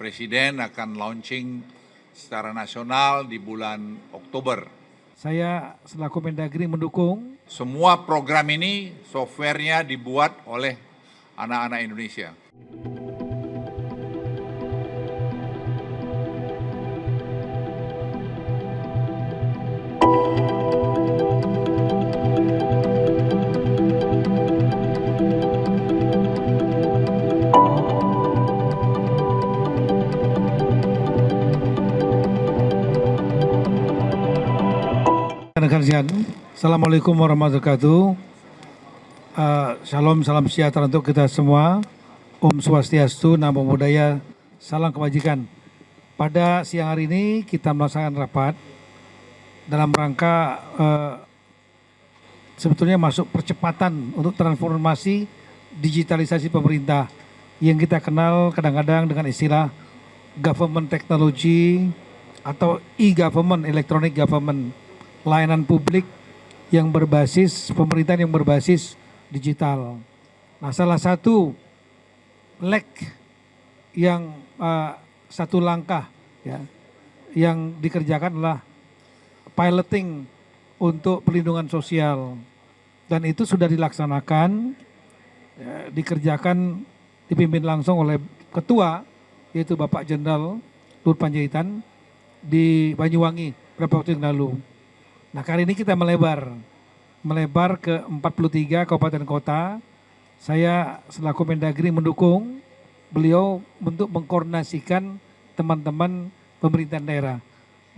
Presiden akan launching secara nasional di bulan Oktober. Saya selaku Mendagri mendukung. Semua program ini softwarenya dibuat oleh anak-anak Indonesia. Assalamualaikum warahmatullahi wabarakatuh. Shalom, salam sejahtera untuk kita semua. Om Swastiastu, Namo Buddhaya, salam kebajikan. Pada siang hari ini kita melaksanakan rapat dalam rangka sebetulnya masuk percepatan untuk transformasi digitalisasi pemerintah yang kita kenal kadang-kadang dengan istilah government technology atau e-government, electronic government, layanan publik yang berbasis pemerintahan yang berbasis digital. Nah, salah satu leg yang satu langkah ya yang dikerjakan adalah piloting untuk perlindungan sosial, dan itu sudah dilaksanakan, ya, dikerjakan, dipimpin langsung oleh ketua yaitu Bapak Jenderal Luhut Panjaitan di Banyuwangi beberapa waktu yang lalu. Nah, kali ini kita melebar ke 43 kabupaten kota. Saya selaku Mendagri mendukung beliau untuk mengkoordinasikan teman-teman pemerintahan daerah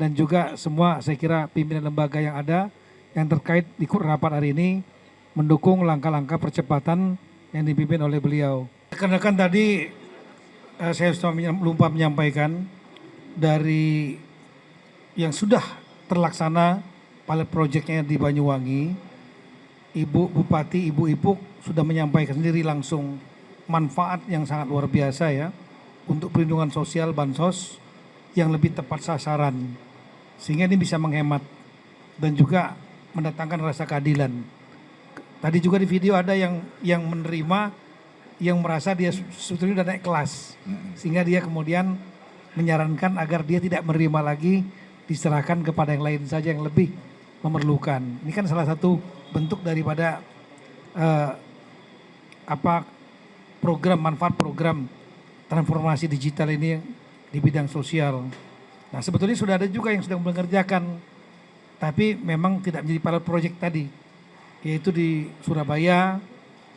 dan juga semua saya kira pimpinan lembaga yang ada yang terkait di rapat hari ini mendukung langkah-langkah percepatan yang dipimpin oleh beliau. Karena kan tadi saya lupa menyampaikan dari yang sudah terlaksana pilot projectnya di Banyuwangi, Ibu Bupati, Ibu Ipuk sudah menyampaikan sendiri langsung manfaat yang sangat luar biasa ya untuk perlindungan sosial bansos yang lebih tepat sasaran, sehingga ini bisa menghemat dan juga mendatangkan rasa keadilan. Tadi juga di video ada yang menerima, yang merasa dia sebetulnya sudah naik kelas, sehingga dia kemudian menyarankan agar dia tidak menerima lagi, diserahkan kepada yang lain saja yang lebih memerlukan. Ini kan salah satu bentuk daripada manfaat program transformasi digital ini di bidang sosial. Nah, sebetulnya sudah ada juga yang sedang mengerjakan, tapi memang tidak menjadi pilot project tadi, yaitu di Surabaya,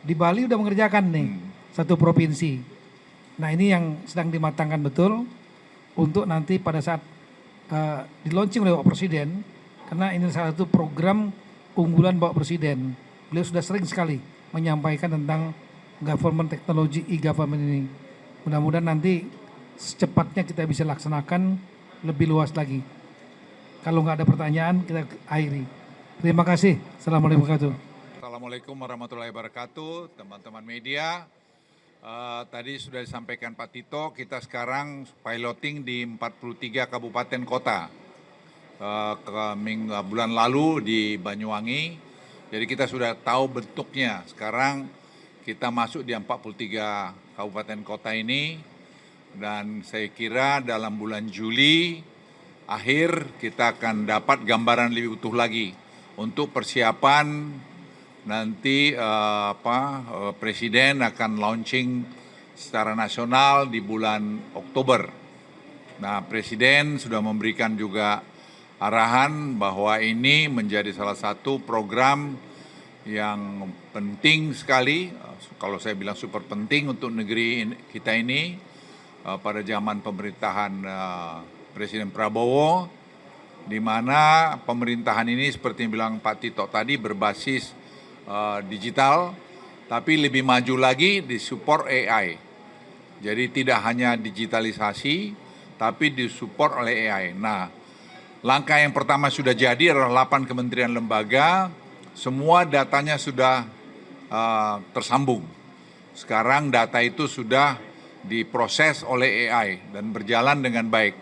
di Bali udah mengerjakan nih satu provinsi. Nah, ini yang sedang dimatangkan betul untuk nanti pada saat di launching oleh Bapak Presiden, karena ini salah satu program unggulan Bapak Presiden. Beliau sudah sering sekali menyampaikan tentang government technology, e-government ini. Mudah-mudahan nanti secepatnya kita bisa laksanakan lebih luas lagi. Kalau nggak ada pertanyaan, kita akhiri. Terima kasih. Assalamualaikum warahmatullahi wabarakatuh. Assalamualaikum warahmatullahi wabarakatuh, teman-teman media. Tadi sudah disampaikan Pak Tito, kita sekarang piloting di 43 kabupaten kota. Bulan lalu di Banyuwangi, jadi kita sudah tahu bentuknya. Sekarang kita masuk di 43 kabupaten kota ini, dan saya kira dalam bulan Juli akhir kita akan dapat gambaran lebih utuh lagi untuk persiapan nanti Presiden akan launching secara nasional di bulan Oktober. Nah, Presiden sudah memberikan juga arahan bahwa ini menjadi salah satu program yang penting sekali, kalau saya bilang super penting untuk negeri kita ini pada zaman pemerintahan Presiden Prabowo, di mana pemerintahan ini seperti yang bilang Pak Tito tadi berbasis digital, tapi lebih maju lagi di support AI. Jadi tidak hanya digitalisasi, tapi disupport oleh AI. Nah, langkah yang pertama sudah jadi adalah 8 kementerian lembaga, semua datanya sudah tersambung. Sekarang data itu sudah diproses oleh AI dan berjalan dengan baik.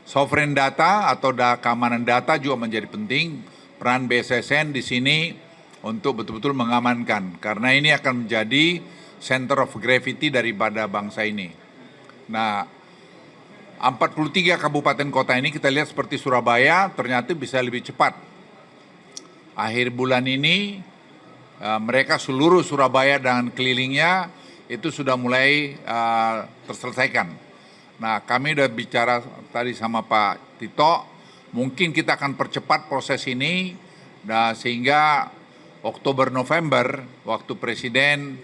Sovereign data atau keamanan data juga menjadi penting. Peran BSSN di sini untuk betul-betul mengamankan, karena ini akan menjadi center of gravity daripada bangsa ini. Nah, 43 kabupaten kota ini kita lihat seperti Surabaya ternyata bisa lebih cepat. Akhir bulan ini mereka seluruh Surabaya dan kelilingnya itu sudah mulai terselesaikan. Nah, kami udah bicara tadi sama Pak Tito, mungkin kita akan percepat proses ini sehingga Oktober November waktu Presiden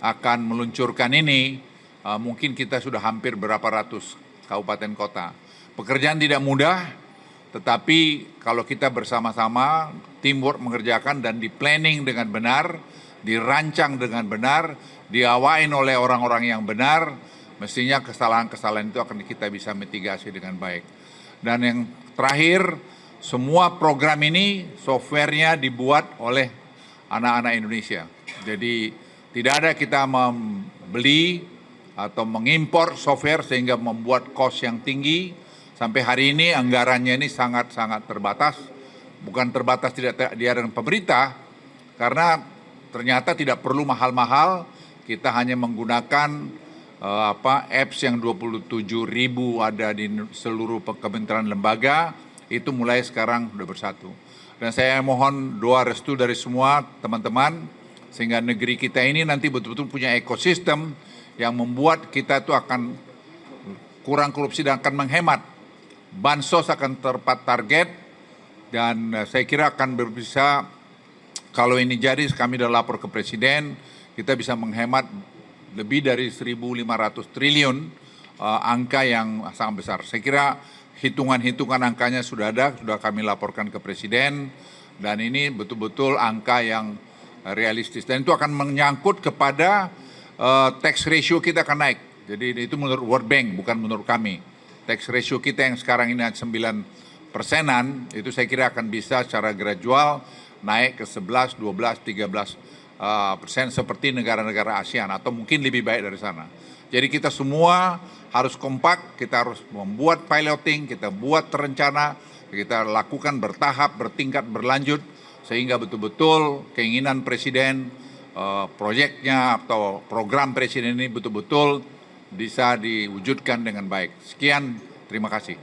akan meluncurkan ini, mungkin kita sudah hampir berapa ratus kabupaten kota. Pekerjaan tidak mudah, tetapi kalau kita bersama-sama, teamwork mengerjakan dan di-planning dengan benar, dirancang dengan benar, diawain oleh orang-orang yang benar, mestinya kesalahan-kesalahan itu akan kita bisa mitigasi dengan baik. Dan yang terakhir, semua program ini softwarenya dibuat oleh anak-anak Indonesia. Jadi tidak ada kita membeli atau mengimpor software sehingga membuat cost yang tinggi. Sampai hari ini anggarannya ini sangat-sangat terbatas. Bukan terbatas tidak dengan pemerintah, karena ternyata tidak perlu mahal-mahal. Kita hanya menggunakan apps yang 27.000 ada di seluruh kementerian lembaga, itu mulai sekarang sudah bersatu. Dan saya mohon doa restu dari semua teman-teman, sehingga negeri kita ini nanti betul-betul punya ekosistem yang membuat kita itu akan kurang korupsi dan akan menghemat. Bansos akan tepat target, dan saya kira akan bisa, kalau ini jadi kami sudah lapor ke Presiden, kita bisa menghemat lebih dari 1.500 triliun, angka yang sangat besar. Saya kira hitungan-hitungan angkanya sudah ada, sudah kami laporkan ke Presiden, dan ini betul-betul angka yang realistis. Dan itu akan menyangkut kepada tax ratio kita akan naik. Jadi itu menurut World Bank, bukan menurut kami. Tax ratio kita yang sekarang ini 9%-an, itu saya kira akan bisa secara gradual naik ke 11, 12, 13% seperti negara-negara ASEAN, atau mungkin lebih baik dari sana. Jadi kita semua harus kompak, kita harus membuat piloting, kita buat terencana, kita lakukan bertahap, bertingkat, berlanjut, sehingga betul-betul keinginan Presiden, proyeknya atau program Presiden ini betul-betul bisa diwujudkan dengan baik. Sekian, terima kasih.